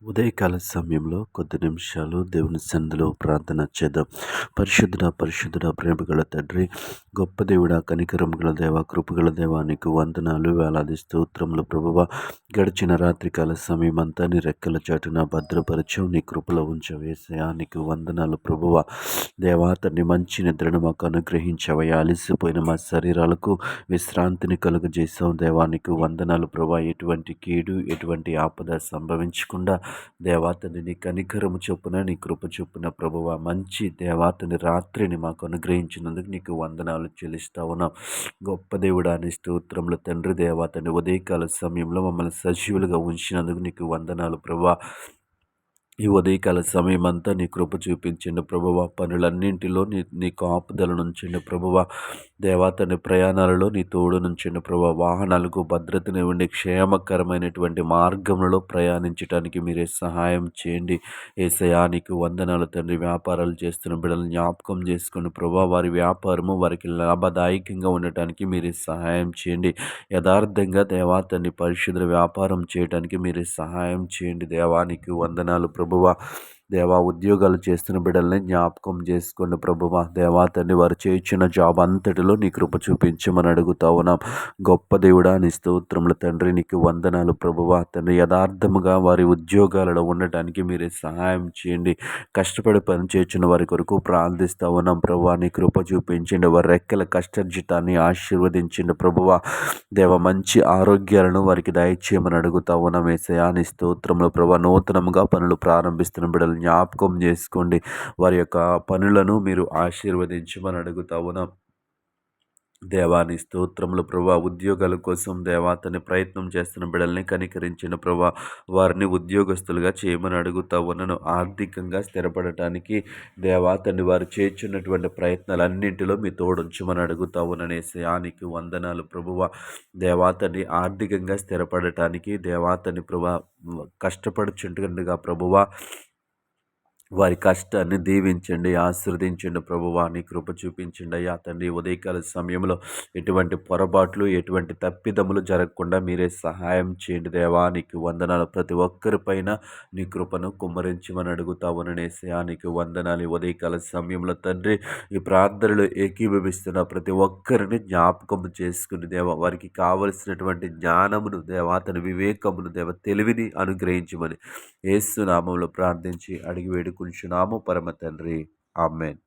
ఉదయకాల సమయంలో కొద్ది నిమిషాలు దేవుని సన్నిధిలో ప్రార్థన చేద్దాం. పరిశుద్ధుడ ప్రేమగల తండ్రి, గొప్ప దేవుడా, కనికరం గల దేవ, కృపగల దేవా, నీకు వందనాలు, వేలాది స్తోత్రములు ప్రభువా. గడిచిన రాత్రికాల సమయం అంతా నీ రెక్కల చాటున భద్రపరచం, నీ కృపలో ఉంచవేసయా. నీకు వందనాలు ప్రభువా. దేవా తండ్రి, మంచి నిద్రను మాకు అనుగ్రహించవయ్యా. అలిసిపోయిన మా శరీరాలకు విశ్రాంతిని కలుగజేసావు దేవా. నీకు వందనాలు ప్రభా. ఎటువంటి కీడు, ఎటువంటి ఆపద సంభవించకుండా దేవాతని నీ కనికరము చొప్పున, నీ కృప చొప్పున ప్రభువా, మంచి దేవాతని రాత్రిని మాకు అనుగ్రహించినందుకు నీకు వందనాలు చెల్లిస్తా ఉన్నాం. గొప్ప దేవుడా నీ స్తోత్రములు తండ్రి. దేవాతని ఉదయకాల సమయంలో మమ్మల్ని సజీవులుగా ఉంచినందుకు నీకు వందనాలు ప్రభువా. ఈ ఉదయకాల సమయం అంతా నీ కృప చూపించండి ప్రభువా. పనులన్నింటిలో నీ కాపుదల ఉంచండి ప్రభువా. దేవాతని ప్రయాణాలలో నీ తోడు నుంచండి ప్రభువా. వాహనాలకు భద్రతనివ్వండి. క్షేమకరమైనటువంటి మార్గంలో ప్రయాణించడానికి మీరే సహాయం చేయండి. యేసయ్యా నీకు వందనాలు తండ్రి. వ్యాపారాలు చేస్తున్న బిడ్డలను జ్ఞాపకం చేసుకుని ప్రభువా, వారి వ్యాపారము వారికి లాభదాయకంగా ఉండటానికి మీరే సహాయం చేయండి. యథార్థంగా దేవాతని పరిశుద్ధ వ్యాపారం చేయడానికి మీరే సహాయం చేయండి. దేవానికి వందనాలు ప్రభువా. దేవా, ఉద్యోగాలు చేస్తున్న బిడ్డల్ని జ్ఞాపకం చేసుకోండి ప్రభువా. దేవా తండ్రి, వారు చేయించిన జాబ్ అంతటిలో నీ కృప చూపించమని అడుగుతా ఉన్నాం. గొప్ప దేవుడా నీ స్తోత్రములు తండ్రి. నీకు వందనాలు ప్రభువా. తండ్రి, యథార్థముగా వారి ఉద్యోగాలలో ఉండటానికి మీరే సహాయం చేయండి. కష్టపడి పని చేయించిన వారి కొరకు ప్రార్థిస్తా ఉన్నాం ప్రభువా. నీ కృప చూపించండి. వారి రెక్కల కష్టజీతాన్ని ఆశీర్వదించండి ప్రభువా. దేవ, మంచి ఆరోగ్యాలను వారికి దయచేయమని అడుగుతా ఉన్నాం. యేసయ్యా నీ స్తోత్రములు ప్రభువా. నూతనముగా పనులు ప్రారంభిస్తున్న బిడ్డలు జ్ఞాపకం చేసుకోండి. వారి యొక్క పనులను మీరు ఆశీర్వదించమని అడుగుతా ఉన్నాం. దేవాని స్తోత్రములు ప్రభా. ఉద్యోగాల కోసం దేవాతని ప్రయత్నం చేస్తున్న బిడ్డల్ని కనికరించిన ప్రభా, వారిని ఉద్యోగస్తులుగా చేయమని అడుగుతా ఉన్నాను. ఆర్థికంగా స్థిరపడటానికి దేవాతని వారు చేర్చున్నటువంటి ప్రయత్నాలన్నింటిలో మీ తోడుంచమని అడుగుతా ఉన్నాను. యేసయ్యానికి వందనాలు ప్రభువా. దేవాతని ఆర్థికంగా స్థిరపడటానికి దేవాతని ప్రభా కష్టపడుచుండగా ప్రభువా, వారి కష్టాన్ని దీవించండి, ఆశీర్వదించండి ప్రభువా. నీ కృప చూపించండి అయ్యా తండ్రి. ఉదయకాల సమయంలో ఎటువంటి పొరపాట్లు, ఎటువంటి తప్పిదములు జరగకుండా మీరే సహాయం చేయండి దేవా. నీకు వందనాలు. ప్రతి ఒక్కరిపైన నీ కృపను కుమ్మరించమని అడుగుతా ఉన్ననేసయా. నీకు వందనాలు. ఉదయకాల సమయంలో తండ్రి, ఈ ప్రార్థనలు ఏకీభవిస్తున్న ప్రతి ఒక్కరిని జ్ఞాపకం చేసుకుని దేవా, వారికి కావలసినటువంటి జ్ఞానమును దేవా, తన వివేకమును దేవ, తెలివిని అనుగ్రహించమని యేసు నామములో ప్రార్థించి అడిగి వేడుకుంటున్నాము పరమ తండ్రి. ఆమేన్.